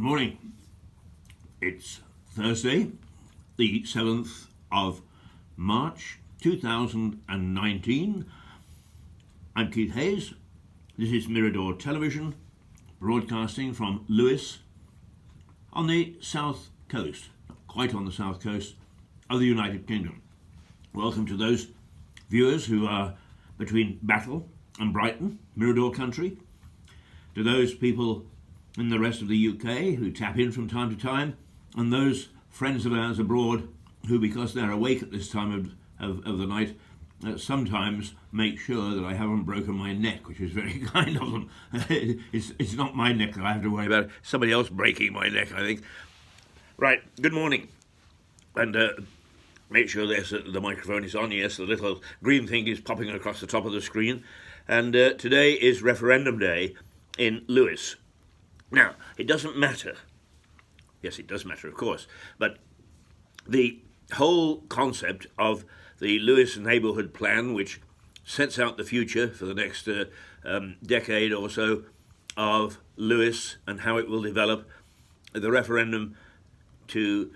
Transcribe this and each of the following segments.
Good morning. It's Thursday, the 7th of March 2019. I'm Keith Hayes. This is Mirador Television, broadcasting from Lewes on the south coast, not quite on the south coast of the United Kingdom. Welcome to those viewers who are between Battle and Brighton, Mirador country, to those people in the rest of the UK who tap in from time to time, and those friends of ours abroad who, because they're awake at this time of the night, sometimes make sure that I haven't broken my neck, which is very kind of them. It's not my neck that I have to worry about, somebody else breaking my neck, I think. Right, good morning. And make sure the microphone is on. Yes, the little green thing is popping across the top of the screen. And today is Referendum Day in Lewes. Now, it doesn't matter. Yes, it does matter, of course. But the whole concept of the Lewes neighbourhood plan, which sets out the future for the next decade or so of Lewes and how it will develop, the referendum to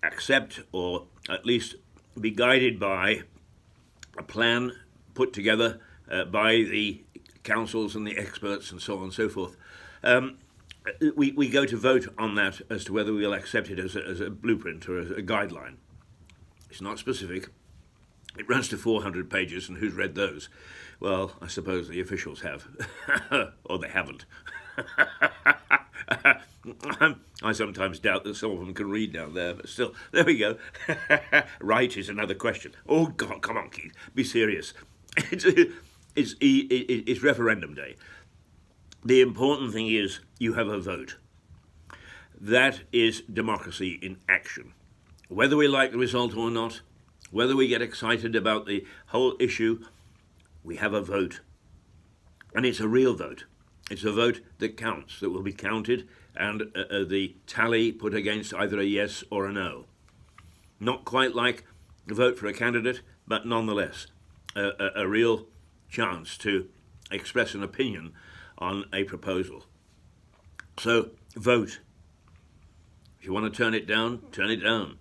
accept or at least be guided by a plan put together by the councils and the experts and so on and so forth. We go to vote on that as to whether we'll accept it as a blueprint or as a guideline. It's not specific. It runs to 400 pages, and who's read those? Well, I suppose the officials have, or they haven't. I sometimes doubt that some of them can read down there, but still, there we go. Right is another question. Oh, God, come on, Keith, be serious. It's referendum day. The important thing is you have a vote. That is democracy in action. Whether we like the result or not, whether we get excited about the whole issue, we have a vote. And it's a real vote. It's a vote that counts, that will be counted, and the tally put against either a yes or a no. Not quite like a vote for a candidate, but nonetheless a real chance to express an opinion on a proposal. So vote. If you want to turn it down, turn it down.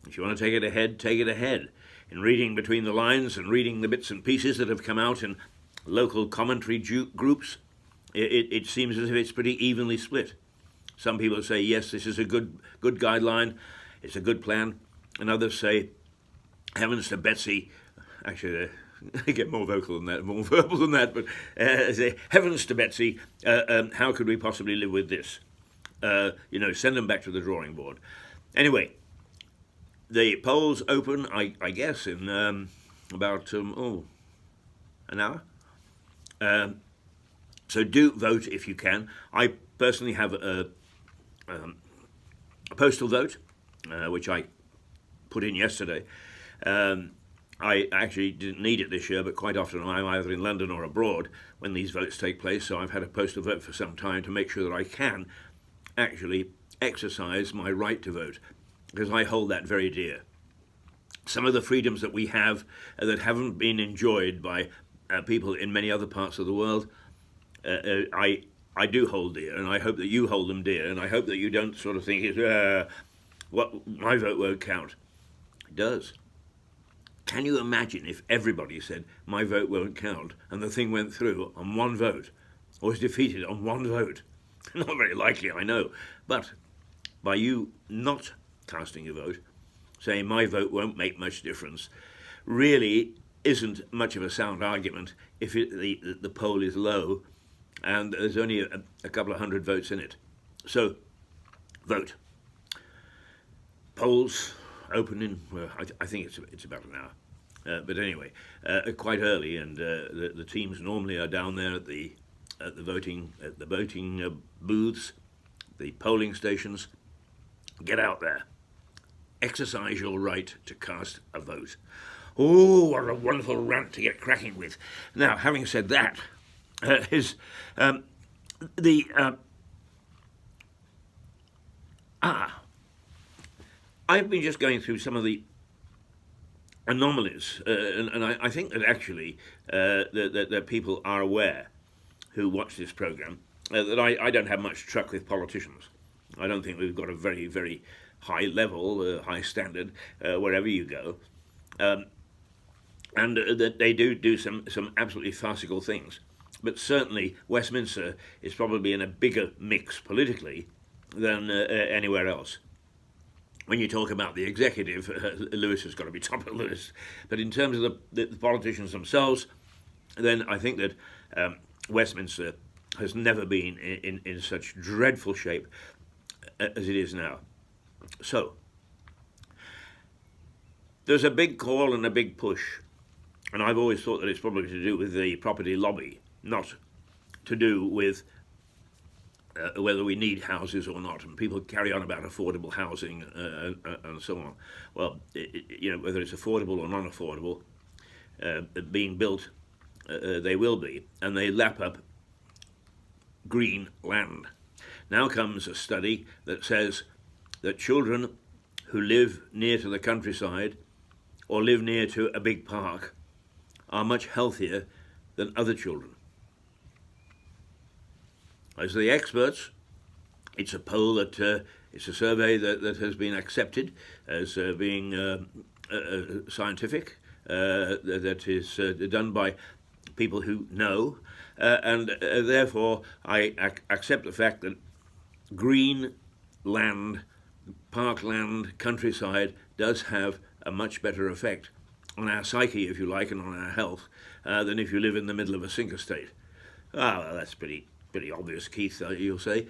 If you want to take it ahead, take it ahead. In reading between the lines and reading the bits and pieces that have come out in local commentary groups, it seems as if it's pretty evenly split. Some people say, yes, this is a good guideline, it's a good plan, and others say, heavens to Betsy. Actually, I get more vocal than that, more verbal than that, but say, heavens to Betsy, how could we possibly live with this? Send them back to the drawing board. Anyway, the polls open, I guess, in about, an hour. So do vote if you can. I personally have a postal vote, which I put in yesterday. I actually didn't need it this year, but quite often I'm either in London or abroad when these votes take place, so I've had a postal vote for some time to make sure that I can actually exercise my right to vote, because I hold that very dear. Some of the freedoms that we have that haven't been enjoyed by people in many other parts of the world, I do hold dear, and I hope that you hold them dear, and I hope that you don't sort of think, my vote won't count. It does. Can you imagine if everybody said, my vote won't count, and the thing went through on one vote, or was defeated on one vote? Not very likely, I know. But by you not casting a vote, saying my vote won't make much difference, really isn't much of a sound argument if the poll is low and there's only a couple of hundred votes in it. So, vote. Polls open in, well, I think it's about an hour. But anyway, quite early, and the teams normally are down there at the voting booths, the polling stations. Get out there. Exercise your right to cast a vote. Oh, what a wonderful rant to get cracking with. Now, having said that, I've been just going through some of the anomalies, and I think that actually that people are aware who watch this program that I don't have much truck with politicians. I don't think we've got a very, very high level, high standard wherever you go. And that they do some absolutely farcical things. But certainly Westminster is probably in a bigger mix politically than anywhere else. When you talk about the executive, Lewes has got to be top of the list. But in terms of the politicians themselves, then I think that Westminster has never been in such dreadful shape as it is now. So, there's a big call and a big push, and I've always thought that it's probably to do with the property lobby, not to do with whether we need houses or not. And people carry on about affordable housing and so on. Well, whether it's affordable or non-affordable, being built, they will be, and they lap up green land. Now comes a study that says that children who live near to the countryside or live near to a big park are much healthier than other children. As the experts, it's a poll that it's a survey that has been accepted as being scientific, that is done by people who know, and therefore I accept the fact that green land, parkland, countryside does have a much better effect on our psyche, if you like, and on our health than if you live in the middle of a sinker state. Ah, well, that's pretty obvious, Keith, you'll say.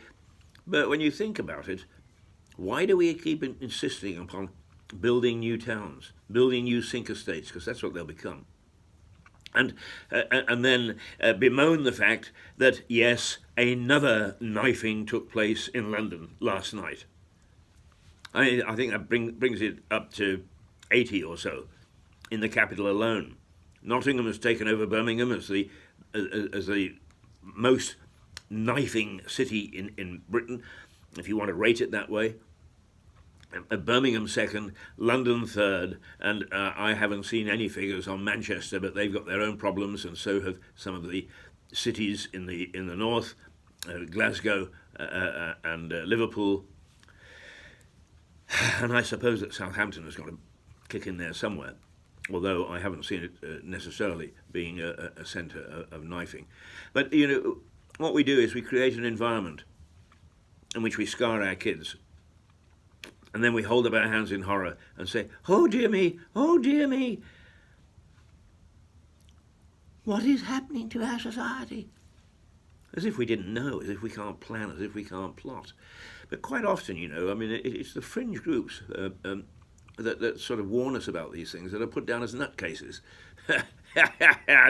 But when you think about it, why do we keep insisting upon building new towns, building new sinker states? Because that's what they'll become. And then bemoan the fact that, yes, another knifing took place in London last night. I think that brings it up to 80 or so in the capital alone. Nottingham has taken over Birmingham as the most knifing city in Britain, if you want to rate it that way. Birmingham second, London third, and I haven't seen any figures on Manchester, but they've got their own problems, and so have some of the cities in the north, Glasgow and Liverpool, and I suppose that Southampton has got to kick in there somewhere, although I haven't seen it necessarily being a centre of knifing. But what we do is we create an environment in which we scar our kids. And then we hold up our hands in horror and say, oh dear me, oh dear me. What is happening to our society? As if we didn't know, as if we can't plan, as if we can't plot. But quite often, it's the fringe groups that sort of warn us about these things that are put down as nutcases.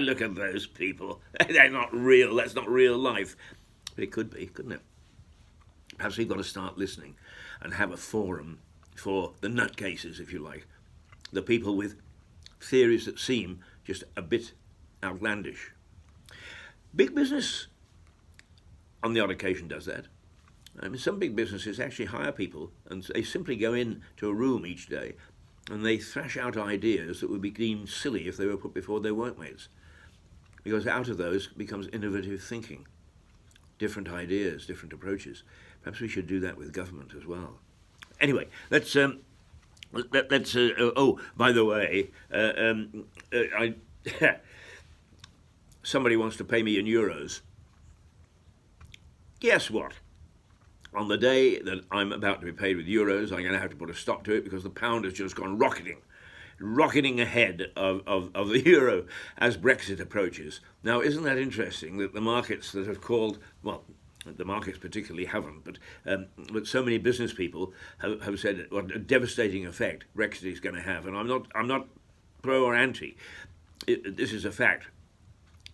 Look at those people. They're not real. That's not real life. But it could be, couldn't it? Perhaps we've got to start listening and have a forum for the nutcases, if you like, the people with theories that seem just a bit outlandish. Big business, on the odd occasion, does that. I mean, some big businesses actually hire people, and they simply go into a room each day, and they thrash out ideas that would be deemed silly if they were put before their workmates, because out of those becomes innovative thinking, different ideas, different approaches. Perhaps we should do that with government as well. Anyway, let's. Oh, by the way, somebody wants to pay me in euros. Guess what? On the day that I'm about to be paid with euros, I'm going to have to put a stop to it because the pound has just gone rocketing ahead of the euro as Brexit approaches. Now, isn't that interesting that the markets that have called, well, the markets particularly haven't, but so many business people have said what a devastating effect Brexit is going to have. And I'm not pro or anti. This is a fact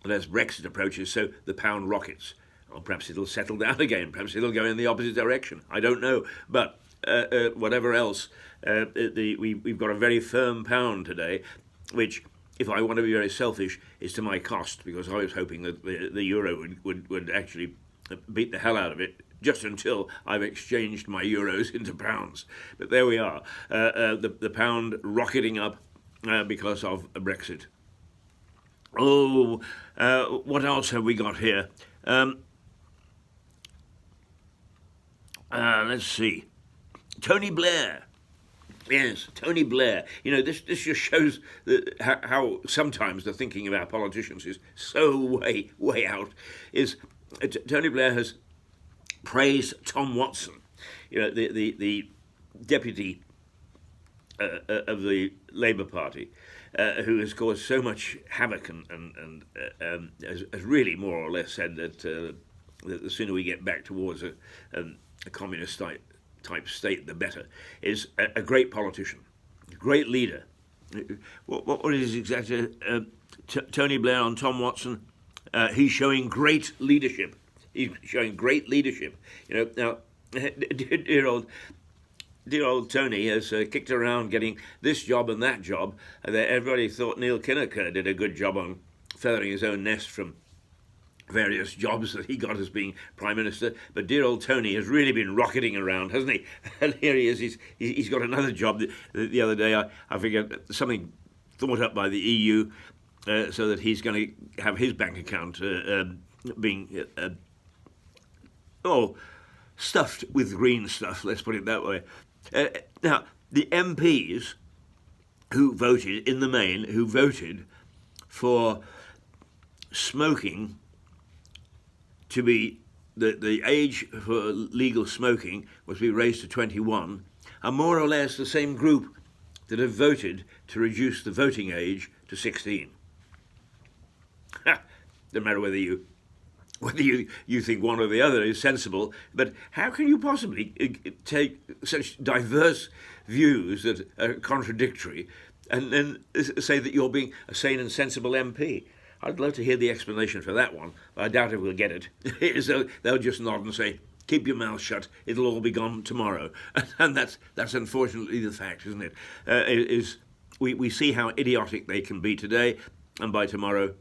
that as Brexit approaches, so the pound rockets. Or perhaps it'll settle down again. Perhaps it'll go in the opposite direction. I don't know. But whatever else, we've got a very firm pound today, which, if I want to be very selfish, is to my cost, because I was hoping that the euro would actually beat the hell out of it just until I've exchanged my euros into pounds. But there we are. The pound rocketing up because of Brexit. Oh, what else have we got here? Let's see. Tony Blair. Yes, Tony Blair. You know, this just shows how sometimes the thinking of our politicians is so way out. Tony Blair has praised Tom Watson, you know, the deputy of the Labour Party, who has caused so much havoc and has really more or less said that the sooner we get back towards a communist type state, the better, is a great politician, a great leader. What is exactly Tony Blair on Tom Watson? He's showing great leadership. He's showing great leadership. You know, now, dear old Tony has kicked around getting this job and that job. Everybody thought Neil Kinnock did a good job on feathering his own nest from various jobs that he got as being Prime Minister, but dear old Tony has really been rocketing around, hasn't he? And here he is, he's got another job. The other day, I figured something thought up by the EU so that he's going to have his bank account being stuffed with green stuff, let's put it that way. Now, the MPs who voted, in the main, who voted for smoking to be the age for legal smoking was to be raised to 21, are more or less the same group that have voted to reduce the voting age to 16. Doesn't matter whether you think one or the other is sensible, but how can you possibly take such diverse views that are contradictory and then say that you're being a sane and sensible MP? I'd love to hear the explanation for that one, but I doubt if we'll get it. So they'll just nod and say, keep your mouth shut, it'll all be gone tomorrow. And that's unfortunately the fact, isn't it? We see how idiotic they can be today, and by tomorrow,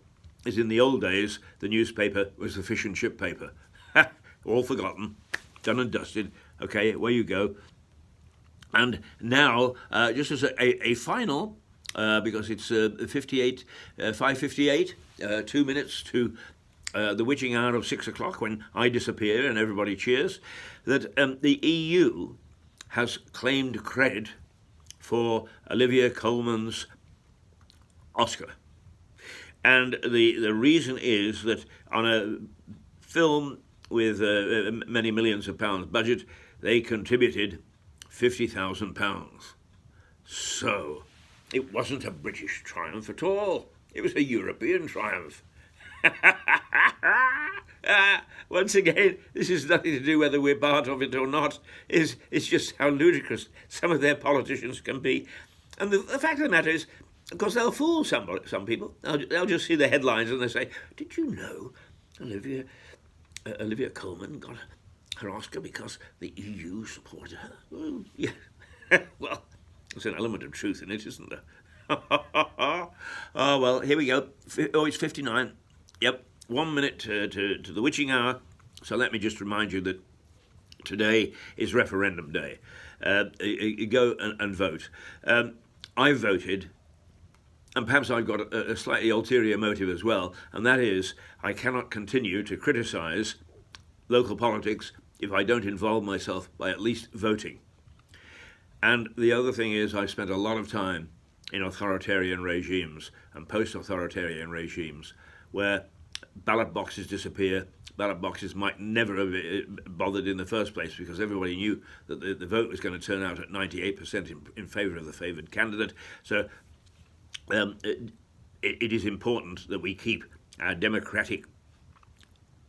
as in the old days, the newspaper was the fish and chip paper. All forgotten, done and dusted. Okay, away you go. And now, just as a final, because it's 5:58, 2 minutes to the witching hour of 6 o'clock when I disappear and everybody cheers, that the EU has claimed credit for Olivia Colman's Oscar. And the reason is that on a film with many millions of pounds budget, they contributed £50,000. So it wasn't a British triumph at all. It was a European triumph. Once again, this is nothing to do whether we're part of it or not. It's just how ludicrous some of their politicians can be. And the fact of the matter is, of course, they'll fool some people. They'll just see the headlines and they say, did you know Olivia Colman got her Oscar because the EU supported her? Well, yeah. Well, there's an element of truth in it, isn't there? Oh, well, here we go. Oh, it's 59. Yep, 1 minute to the witching hour. So let me just remind you that today is referendum day. You go and vote. I voted, and perhaps I've got a slightly ulterior motive as well, and that is I cannot continue to criticise local politics if I don't involve myself by at least voting. And the other thing is I spent a lot of time in authoritarian regimes and post-authoritarian regimes where ballot boxes disappear. Ballot boxes might never have bothered in the first place because everybody knew that the vote was going to turn out at 98% in favour of the favoured candidate. So it is important that we keep our democratic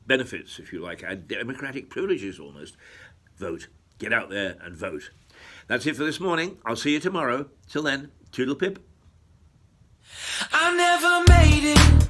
benefits, if you like, our democratic privileges almost. Vote. Get out there and vote. That's it for this morning. I'll see you tomorrow. Till then, toodle pip. I never made it.